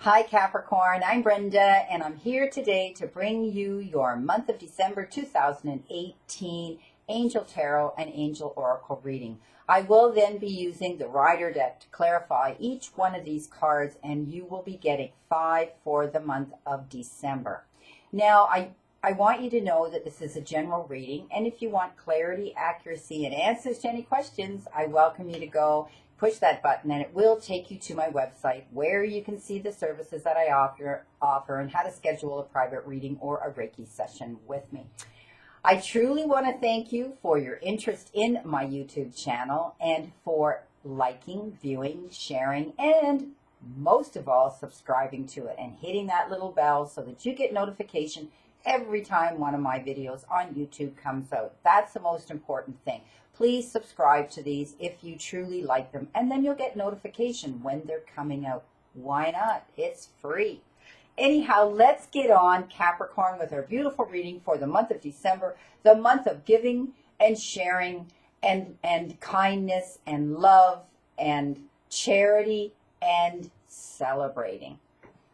Hi Capricorn, I'm Brenda and I'm here today to bring you your month of December 2018 Angel Tarot and Angel Oracle reading. I will then be using the Rider deck to clarify each one of these cards, and you will be getting 5 for the month of December. Now, I want you to know that this is a general reading, and if you want clarity, accuracy, and answers to any questions, I welcome you to go push that button and it will take you to my website where you can see the services that I offer and how to schedule a private reading or a Reiki session with me. I truly want to thank you for your interest in my YouTube channel and for liking, viewing, sharing, and most of all, subscribing to it and hitting that little bell so that you get notification every time one of my videos on YouTube comes out. That's the most important thing. Please subscribe to these if you truly like them, and then you'll get notification when they're coming out. Why not? It's free. Anyhow, let's get on, Capricorn, with our beautiful reading for the month of December, the month of giving and sharing and kindness and love and charity and celebrating.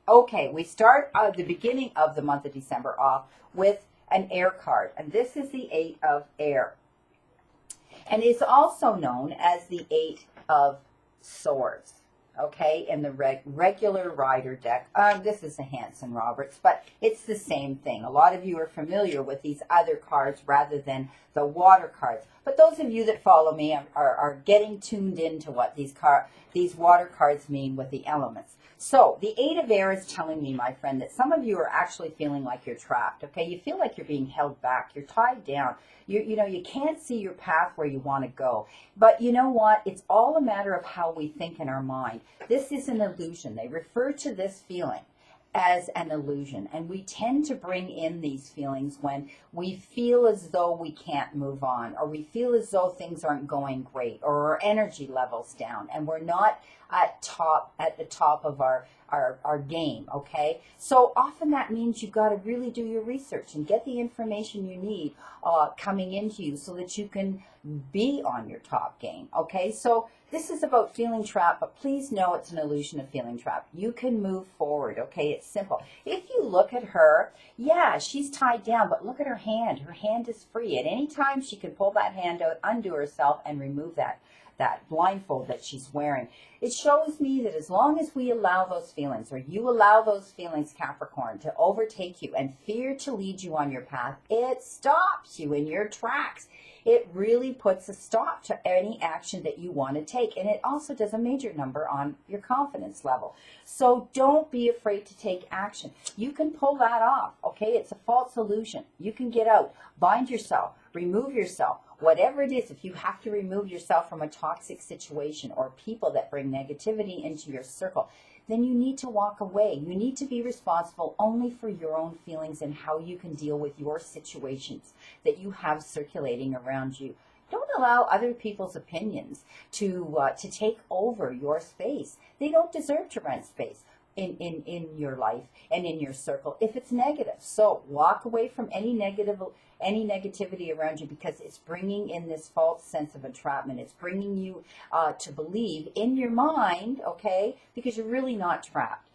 Okay, we start at the beginning of the month of December off with an air card, and this is the 8 of air. And it's also known as the 8 of swords, okay, in the regular Rider deck. This is a Hanson Roberts, but it's the same thing. A lot of you are familiar with these other cards rather than the water cards. But those of you that follow me are getting tuned into what these water cards mean with the elements. So the 8 of air is telling me, my friend, that some of you are actually feeling like you're trapped, okay? You feel like you're being held back. You're tied down. You can't see your path where you want to go. But you know what? It's all a matter of how we think in our mind. This is an illusion. They refer to this feeling as an illusion, and we tend to bring in these feelings when we feel as though we can't move on, or we feel as though things aren't going great, or our energy level's down and we're not at the top of our game, okay? So often that means you've got to really do your research and get the information you need coming into you so that you can be on your top game, okay? So this is about feeling trapped, but please know it's an illusion of feeling trapped. You can move forward, okay? It's simple. If you look at her, yeah, she's tied down, but look at her hand. Her hand is free. At any time, she can pull that hand out, undo herself, and remove that blindfold that she's wearing. It shows me that as long as we allow those feelings, or you allow those feelings, Capricorn, to overtake you and fear to lead you on your path, it stops you in your tracks. It really puts a stop to any action that you want to take. And it also does a major number on your confidence level. So don't be afraid to take action. You can pull that off, okay? It's a false illusion. You can get out, bind yourself, remove yourself. Whatever it is, if you have to remove yourself from a toxic situation or people that bring negativity into your circle, then you need to walk away. You need to be responsible only for your own feelings and how you can deal with your situations that you have circulating around you. Don't allow other people's opinions to take over your space. They don't deserve to rent space in your life and in your circle if it's negative. So walk away from any negativity around you, because it's bringing in this false sense of entrapment. It's bringing you to believe in your mind, okay, because you're really not trapped.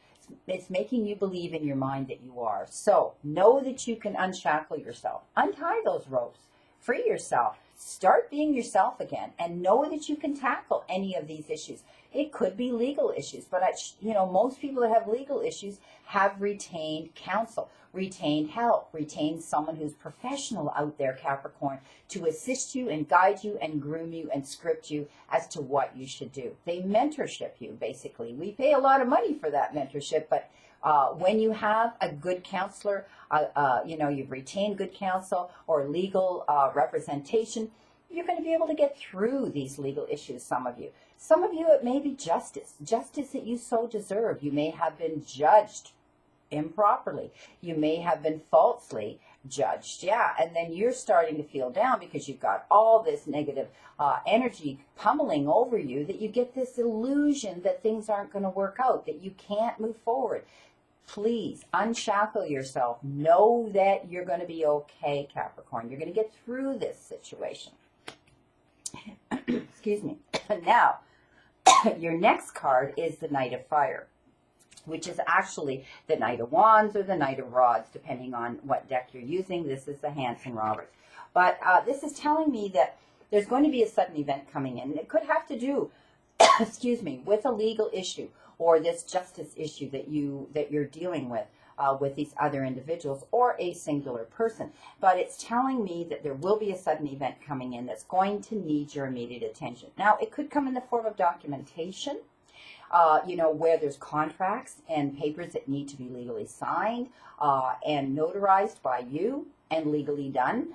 It's making you believe in your mind that you are. So know that you can unshackle yourself, untie those ropes, free yourself, start being yourself again, and know that you can tackle any of these issues. It could be legal issues, but most people that have legal issues have retained counsel, retained help, retained someone who's professional out there, Capricorn, to assist you and guide you and groom you and script you as to what you should do. They mentorship you, basically. We pay a lot of money for that mentorship, but when you have a good counselor, you've retained good counsel or legal representation, you're going to be able to get through these legal issues, some of you. Some of you, it may be justice that you so deserve. You may have been judged improperly. You may have been falsely judged, yeah, and then you're starting to feel down because you've got all this negative energy pummeling over you, that you get this illusion that things aren't going to work out, that you can't move forward. Please unshackle yourself. Know that you're going to be okay, Capricorn. You're going to get through this situation. Excuse me. Now, your next card is the Knight of Fire. which is actually the Knight of Wands or the Knight of Rods, depending on what deck you're using. This is the Hanson-Roberts. But this is telling me that there's going to be a sudden event coming in. It could have to do, excuse me, with a legal issue or this justice issue that you're dealing with these other individuals or a singular person. But it's telling me that there will be a sudden event coming in that's going to need your immediate attention. Now, it could come in the form of documentation, where there's contracts and papers that need to be legally signed and notarized by you and legally done.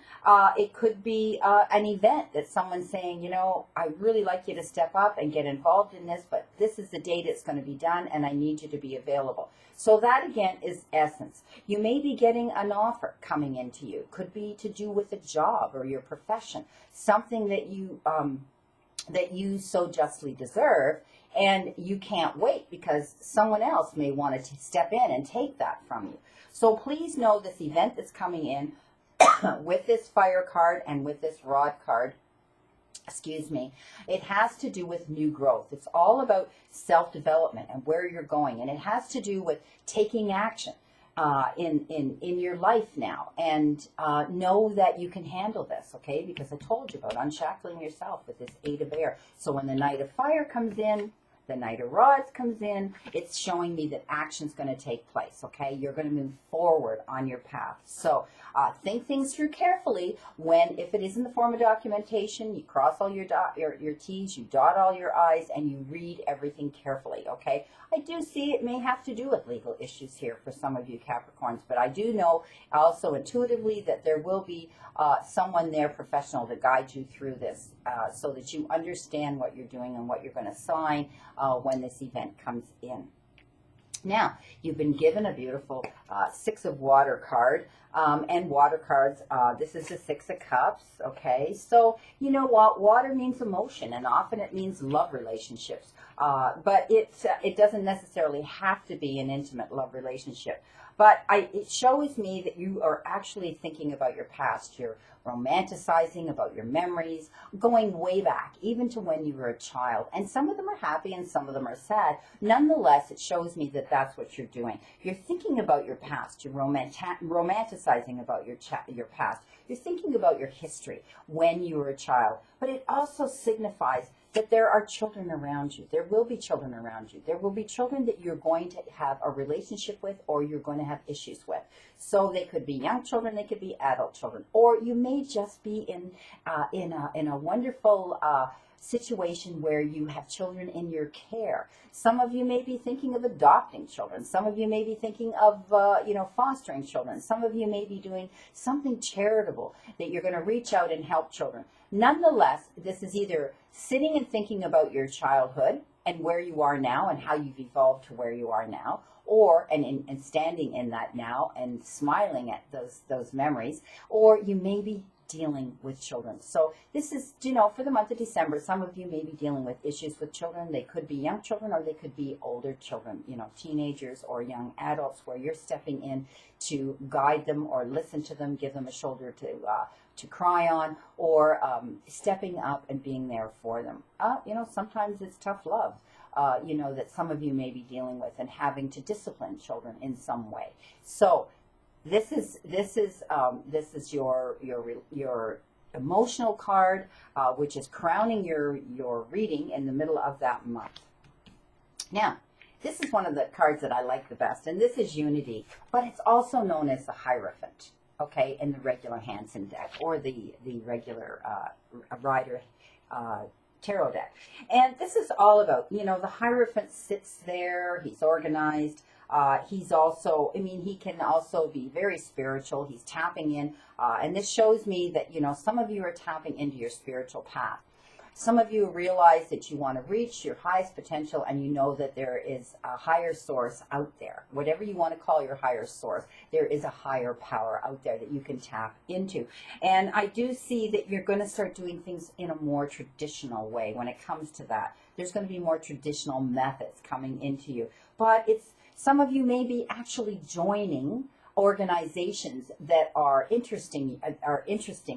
It could be an event that someone's saying, I'd really like you to step up and get involved in this, but this is the date it's going to be done and I need you to be available. So that again is essence. You may be getting an offer coming into you. Could be to do with a job or your profession, something that you so justly deserve, and you can't wait because someone else may want to step in and take that from you. So please know this event that's coming in with this Fire card and with this Rod card, excuse me, it has to do with new growth. It's all about self-development and where you're going. And it has to do with taking action in your life now. And know that you can handle this, okay? Because I told you about unshackling yourself with this 8 of Air. So when the Knight of Fire comes in, the Knight of Rods comes in, it's showing me that action's going to take place, okay? You're going to move forward on your path. So think things through carefully if it is in the form of documentation, you cross all your T's, you dot all your I's, and you read everything carefully, okay? I do see it may have to do with legal issues here for some of you Capricorns, but I do know also intuitively that there will be someone there professional to guide you through this so that you understand what you're doing and what you're going to sign when this event comes in. Now, you've been given a beautiful 6 of Water card, and water cards, this is the 6 of Cups, okay? So, you know what? Water means emotion, and often it means love relationships, but it doesn't necessarily have to be an intimate love relationship. But it shows me that you are actually thinking about your past. You're romanticizing about your memories, going way back, even to when you were a child. And some of them are happy and some of them are sad. Nonetheless, it shows me that that's what you're doing. You're thinking about your past. You're romanticizing about your past. You're thinking about your history when you were a child. But it also signifies that there are children around you. There will be children around you. There will be children that you're going to have a relationship with or you're going to have issues with. So they could be young children, they could be adult children, or you may just be in a wonderful situation where you have children in your care. Some of you may be thinking of adopting children. Some of you may be thinking of fostering children. Some of you may be doing something charitable that you're going to reach out and help children. Nonetheless, this is either sitting and thinking about your childhood and where you are now and how you've evolved to where you are now, or and standing in that now and smiling at those memories, or you may be dealing with children. So this is, for the month of December, some of you may be dealing with issues with children. They could be young children or they could be older children, teenagers or young adults, where you're stepping in to guide them or listen to them, give them a shoulder to cry on, or stepping up and being there for them. Sometimes it's tough love, that some of you may be dealing with and having to discipline children in some way. So this is your emotional card, which is crowning your reading in the middle of that month. Now, this is one of the cards that I like the best, and this is Unity, but it's also known as the Hierophant, okay, in the regular Hanson deck or the regular Rider tarot deck. And this is all about, the Hierophant sits there, he's organized. He's also, he can also be very spiritual. He's tapping in, and this shows me that, some of you are tapping into your spiritual path. Some of you realize that you want to reach your highest potential, and you know that there is a higher source out there. Whatever you want to call your higher source, there is a higher power out there that you can tap into. And I do see that you're going to start doing things in a more traditional way when it comes to that. There's going to be more traditional methods coming into you. But some of you may be actually joining organizations that are interesting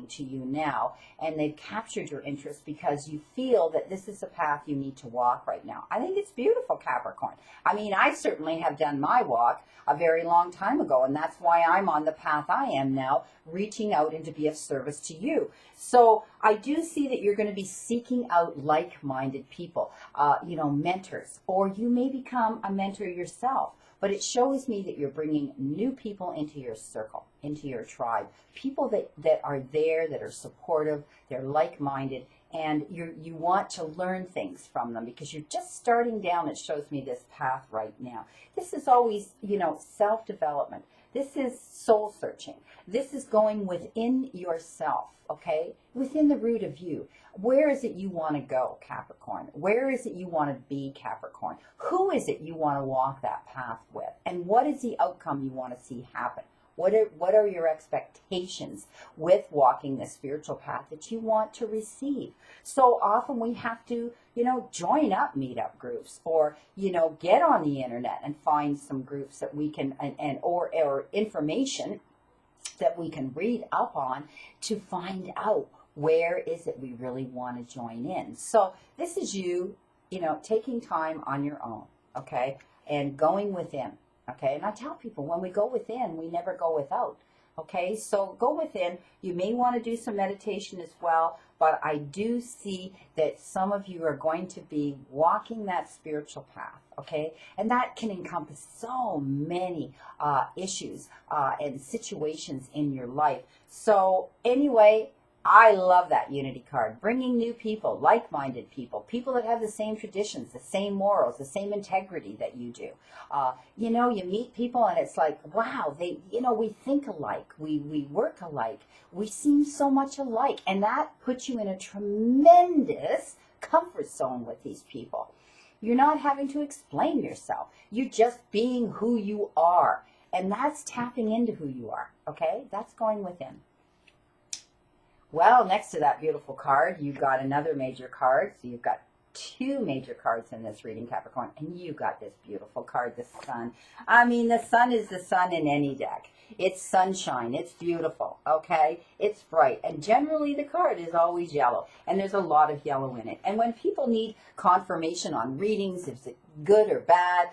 to you now, and they've captured your interest because you feel that this is the path you need to walk right now. I think it's beautiful, Capricorn. I mean, I certainly have done my walk a very long time ago, and that's why I'm on the path I am now, reaching out and to be of service to you. So I do see that you're going to be seeking out like-minded people, mentors, or you may become a mentor yourself. But it shows me that you're bringing new people into your circle, into your tribe, people that are there, that are supportive, they're like-minded, and you want to learn things from them because you're just starting down. It shows me this path right now. This is always, self-development. This is soul searching. This is going within yourself, okay? Within the root of you. Where is it you want to go, Capricorn? Where is it you want to be, Capricorn? Who is it you want to walk that path with? And what is the outcome you want to see happen? What are your expectations with walking the spiritual path that you want to receive? So often we have to, join up meetup groups, or, get on the internet and find some groups that we can, or information that we can read up on to find out where is it we really want to join in. So this is you, taking time on your own, okay, and going within. Okay, and I tell people when we go within, we never go without. Okay, so go within. You may want to do some meditation as well, but I do see that some of you are going to be walking that spiritual path. Okay, and that can encompass so many issues and situations in your life. So anyway, I love that unity card, bringing new people, like-minded people, people that have the same traditions, the same morals, the same integrity that you do. You meet people and it's like, wow, we think alike, we work alike, we seem so much alike, and that puts you in a tremendous comfort zone with these people. You're not having to explain yourself. You're just being who you are, and that's tapping into who you are, okay? That's going within. Well, next to that beautiful card, you've got another major card. So you've got two major cards in this reading, Capricorn, and you got this beautiful card, the sun. I mean, the sun is the sun in any deck. It's sunshine. It's beautiful, okay? It's bright. And generally, the card is always yellow, and there's a lot of yellow in it. And when people need confirmation on readings, if it's good or bad,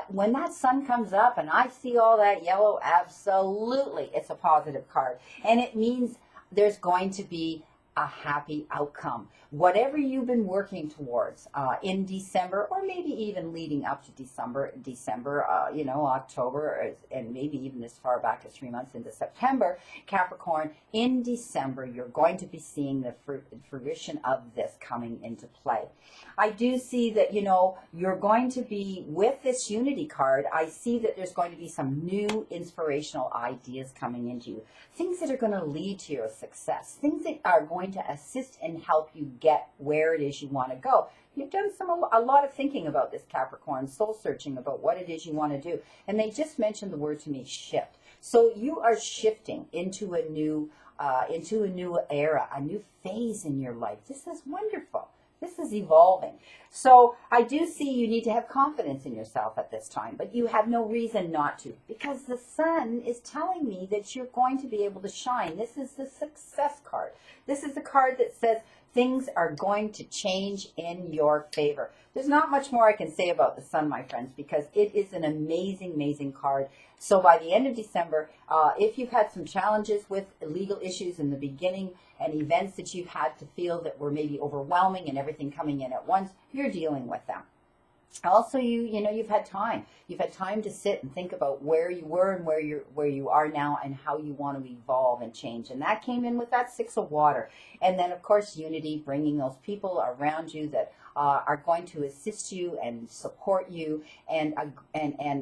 when that sun comes up and I see all that yellow, absolutely, it's a positive card. And it means there's going to be a happy outcome. Whatever you've been working towards in December, or maybe even leading up to December, October, and maybe even as far back as 3 months into September, Capricorn, in December, you're going to be seeing the fruition of this coming into play. I do see that, you're going to be, with this unity card, I see that there's going to be some new inspirational ideas coming into you. Things that are going to lead to your success. Things that are going to assist and help you get where it is you want to go. You've done a lot of thinking about this, Capricorn, soul searching about what it is you want to do. And they just mentioned the word to me, shift. So you are shifting into a new era, a new phase in your life. This is wonderful. This is evolving. So I do see you need to have confidence in yourself at this time, but you have no reason not to, because the sun is telling me that you're going to be able to shine. This is the success card. This is the card that says things are going to change in your favor. There's not much more I can say about the sun, my friends, because it is an amazing, amazing card. So by the end of December, if you've had some challenges with legal issues in the beginning and events that you've had to feel that were maybe overwhelming and everything coming in at once, you're dealing with them. Also, you've had time. You've had time to sit and think about where you were and where you are now and how you want to evolve and change. And that came in with that 6 of water. And then, of course, unity, bringing those people around you that are going to assist you and support you and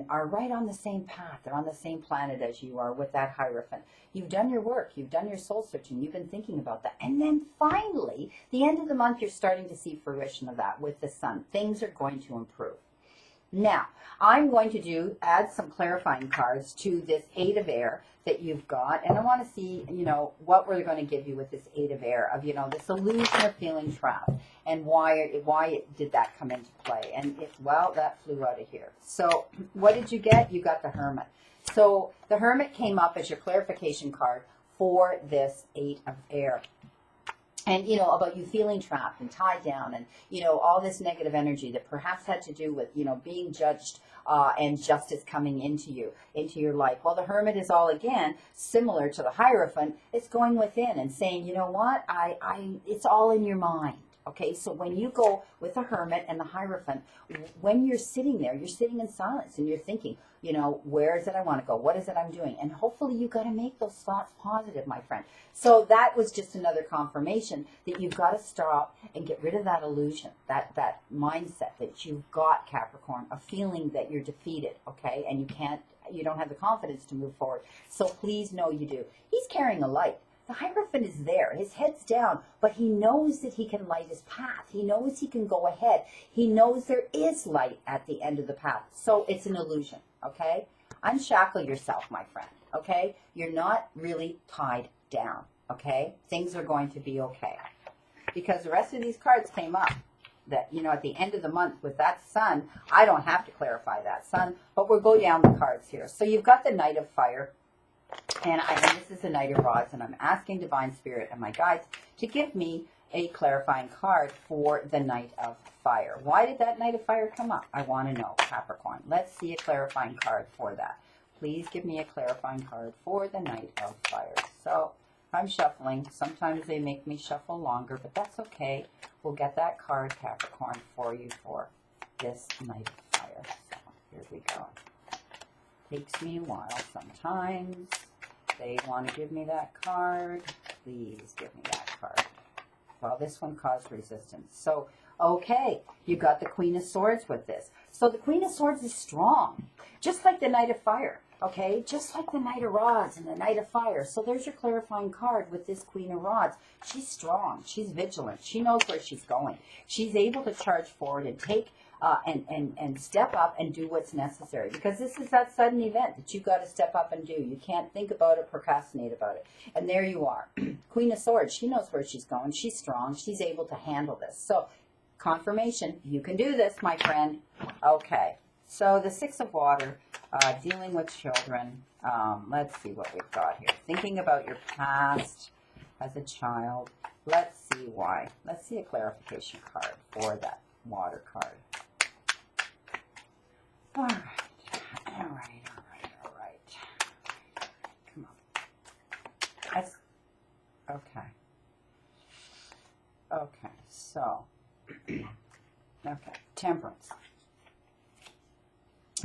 are right on the same path. They're on the same planet as you are with that Hierophant. You've done your work. You've done your soul searching. You've been thinking about that. And then finally, the end of the month, you're starting to see fruition of that with the sun. Things are going to improve. Now, I'm going to add some clarifying cards to this 8 of air that you've got. And I want to see, what we're going to give you with this 8 of air of, this illusion of feeling trapped and why did that come into play. And that flew out of here. So what did you get? You got the Hermit. So the Hermit came up as your clarification card for this 8 of air. And, you know, about you feeling trapped and tied down and, you know, all this negative energy that perhaps had to do with, you know, being judged and justice coming into you, into your life. Well, the Hermit is all, again, similar to the Hierophant. It's going within and saying, you know what, it's all in your mind. Okay, so when you go with the Hermit and the Hierophant, when you're sitting there, you're sitting in silence and you're thinking, you know, where is it I want to go? What is it I'm doing? And hopefully you got to make those thoughts positive, my friend. So that was just another confirmation that you've got to stop and get rid of that illusion, that mindset that you've got, Capricorn, a feeling that you're defeated, okay? And you don't have the confidence to move forward. So please know you do. He's carrying a light. The Hierophant is there. His head's down, but he knows that he can light his path. He knows he can go ahead. He knows there is light at the end of the path. So it's an illusion, okay? Unshackle yourself, my friend, okay? You're not really tied down, okay? Things are going to be okay. Because the rest of these cards came up that, you know, at the end of the month with that Sun, I don't have to clarify that Sun, but we'll go down the cards here. So you've got the Knight of Fire. And this is the Knight of Rods, and I'm asking Divine Spirit and my guides to give me a clarifying card for the Knight of Fire. Why did that Knight of Fire come up? I want to know, Capricorn. Let's see a clarifying card for that. Please give me a clarifying card for the Knight of Fire. So I'm shuffling. Sometimes they make me shuffle longer, but that's okay. We'll get that card, Capricorn, for you for this Knight of Fire. So here we go. Takes me a while sometimes. They want to give me that card. Please give me that card. Well, this one caused resistance. So, okay, you got the Queen of Swords with this. So the Queen of Swords is strong, just like the Knight of Fire, okay? Just like the Knight of Rods and the Knight of Fire. So there's your clarifying card with this Queen of Rods. She's strong. She's vigilant. She knows where she's going. She's able to charge forward and take and step up and do what's necessary, because this is that sudden event that you've got to step up and do. You can't think about it, procrastinate about it. And there you are. Queen of Swords, she knows where she's going. She's strong. She's able to handle this. So confirmation, you can do this, my friend. Okay, so the Six of Water, dealing with children. Let's see what we've got here. Thinking about your past as a child. Let's see why. Let's see a clarification card for that water card. All right. Come on. That's okay. Okay, so okay, Temperance.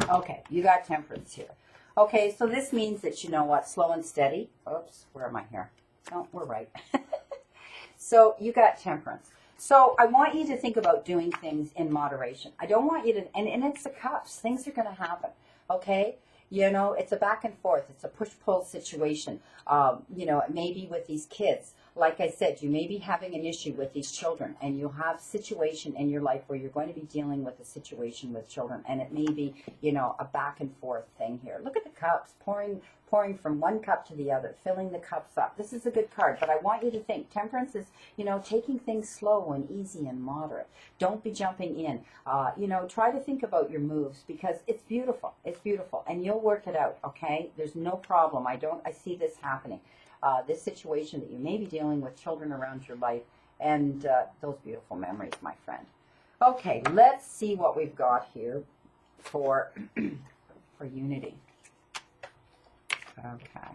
Okay, you got Temperance here. Okay, so this means that, you know what, slow and steady. Oops, where am I here? No, we're right. So you got Temperance. So I want you to think about doing things in moderation. I don't want you to, and it's the Cups. Things are going to happen, okay? You know, it's a back and forth. It's a push-pull situation. You know, maybe with these kids. Like I said, you may be having an issue with these children, and you'll have a situation in your life where you're going to be dealing with a situation with children, and it may be, you know, a back and forth thing here. Look at the Cups, pouring from one cup to the other, filling the cups up. This is a good card, but I want you to think Temperance is, you know, taking things slow and easy and moderate. Don't be jumping in. You know, try to think about your moves, because it's beautiful. It's beautiful, and you'll work it out, okay? There's no problem. I see this happening. This situation that you may be dealing with children around your life, and those beautiful memories, my friend. Okay, let's see what we've got here for Unity. Okay.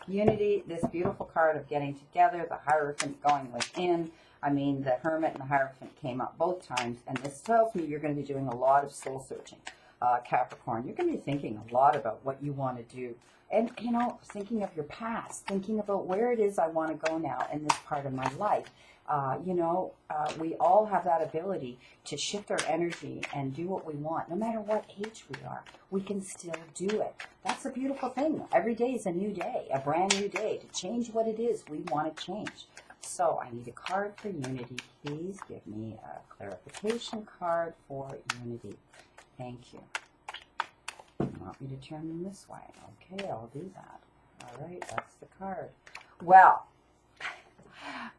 Unity, this beautiful card of getting together, the Hierophant going within. I mean, the Hermit and the Hierophant came up both times, and this tells me you're going to be doing a lot of soul searching, Capricorn. You're going to be thinking a lot about what you want to do. And, you know, thinking of your past, thinking about where it is I want to go now in this part of my life. You know, we all have that ability to shift our energy and do what we want. No matter what age we are, we can still do it. That's a beautiful thing. Every day is a new day, a brand new day to change what it is we want to change. So I need a card for Unity. Please give me a clarification card for Unity. Thank you. You want me to turn them this way? Okay, I'll do that. All right, that's the card. Well,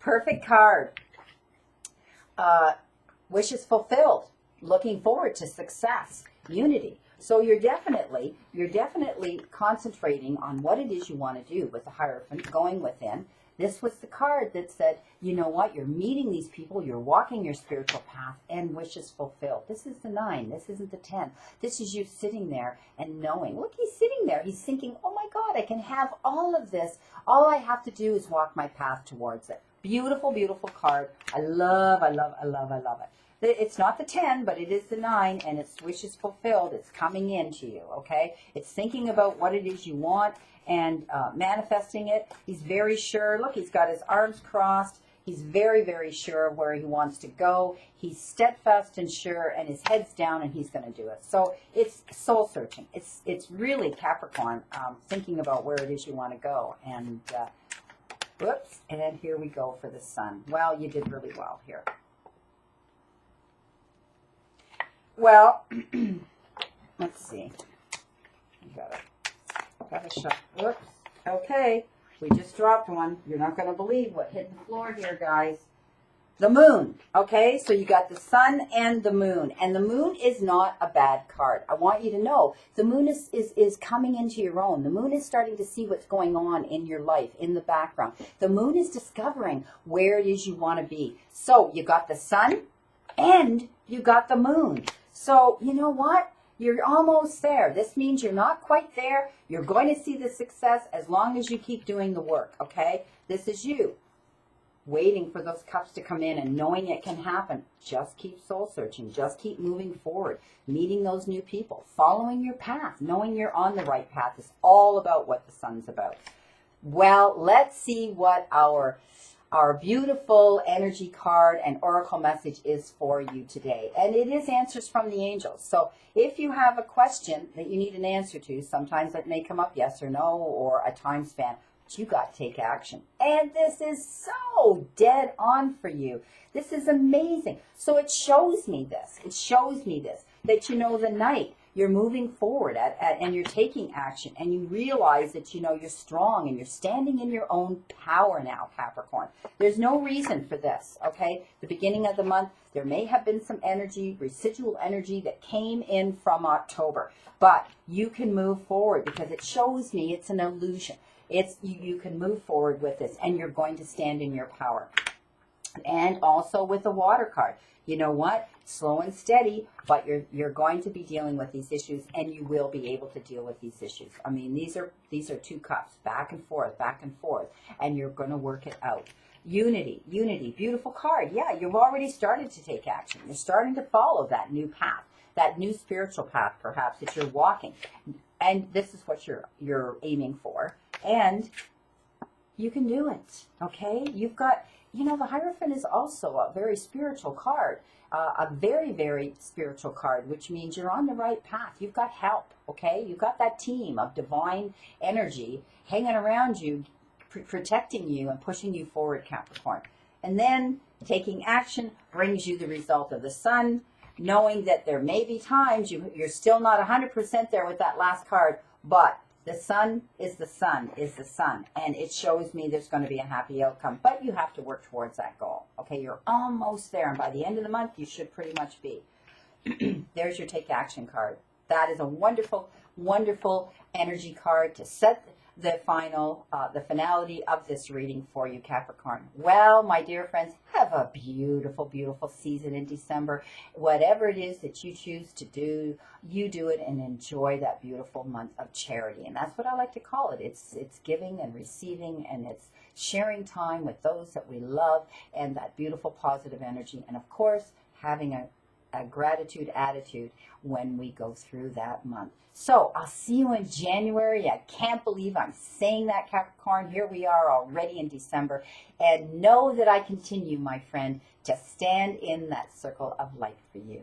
perfect card. Wishes fulfilled. Looking forward to success. Unity. So you're definitely concentrating on what it is you want to do with the Hierophant, going within. This was the card that said, you know what, you're meeting these people, you're walking your spiritual path, and wishes fulfilled. This is the 9. This isn't the 10. This is you sitting there and knowing. Look, he's sitting there. He's thinking, oh my God, I can have all of this. All I have to do is walk my path towards it. Beautiful, beautiful card. I love it. It's not the 10, but it is the 9, and it's wishes fulfilled. It's coming into you, okay? It's thinking about what it is you want and manifesting it. He's very sure. Look, he's got his arms crossed. He's very, very sure of where he wants to go. He's steadfast and sure, and his head's down, and he's going to do it. So it's soul searching. It's really Capricorn, thinking about where it is you want to go. And whoops, and here we go for the Sun. Well, you did really well here. Well, let's see. Got a shot. Whoops. Okay. We just dropped one. You're not going to believe what hit the floor here, guys. The Moon. Okay, so you got the Sun and the Moon. And the Moon is not a bad card. I want you to know the Moon is coming into your own. The Moon is starting to see what's going on in your life, in the background. The Moon is discovering where it is you want to be. So you got the Sun and you got the Moon. So you know what? You're almost there. This means you're not quite there. You're going to see the success as long as you keep doing the work, okay? This is you waiting for those cups to come in and knowing it can happen. Just keep soul searching. Just keep moving forward, meeting those new people, following your path, knowing you're on the right path. It's all about what the Sun's about. Well, let's see what our beautiful energy card and oracle message is for you today. And it is answers from the angels. So if you have a question that you need an answer to, sometimes it may come up yes or no or a time span, but you got to take action. And this is so dead on for you. This is amazing. So it shows me this. It shows me this, that you know the night. You're moving forward and you're taking action, and you realize that, you know, you're strong and you're standing in your own power now, Capricorn. There's no reason for this, okay? The beginning of the month, there may have been some energy, residual energy that came in from October, but you can move forward because it shows me it's an illusion. You can move forward with this, and you're going to stand in your power. And also with the water card, you know what? Slow and steady, but you're going to be dealing with these issues, and you will be able to deal with these issues. I mean, these are 2 cups, back and forth, and you're going to work it out. Unity, beautiful card. Yeah, you've already started to take action. You're starting to follow that new path, that new spiritual path, perhaps, that you're walking. And this is what you're aiming for, and you can do it. Okay, you've got. You know, the Hierophant is also a very spiritual card, a very, very spiritual card, which means you're on the right path. You've got help, okay? You've got that team of divine energy hanging around you, protecting you and pushing you forward, Capricorn. And then taking action brings you the result of the Sun, knowing that there may be times you're still not 100% there with that last card, but the Sun is the Sun is the Sun, and it shows me there's going to be a happy outcome, but you have to work towards that goal. Okay, you're almost there, and by the end of the month, you should pretty much be. There's your take action card. That is a wonderful, wonderful energy card to set the finality of this reading for you, Capricorn. Well, my dear friends, have a beautiful, beautiful season in December. Whatever it is that you choose to do, you do it and enjoy that beautiful month of charity. And that's what I like to call it. It's giving and receiving, and it's sharing time with those that we love, and that beautiful positive energy. And of course, having a gratitude attitude when we go through that month. So I'll see you in January. I can't believe I'm saying that, Capricorn. Here we are already in December. And know that I continue, my friend, to stand in that circle of light for you.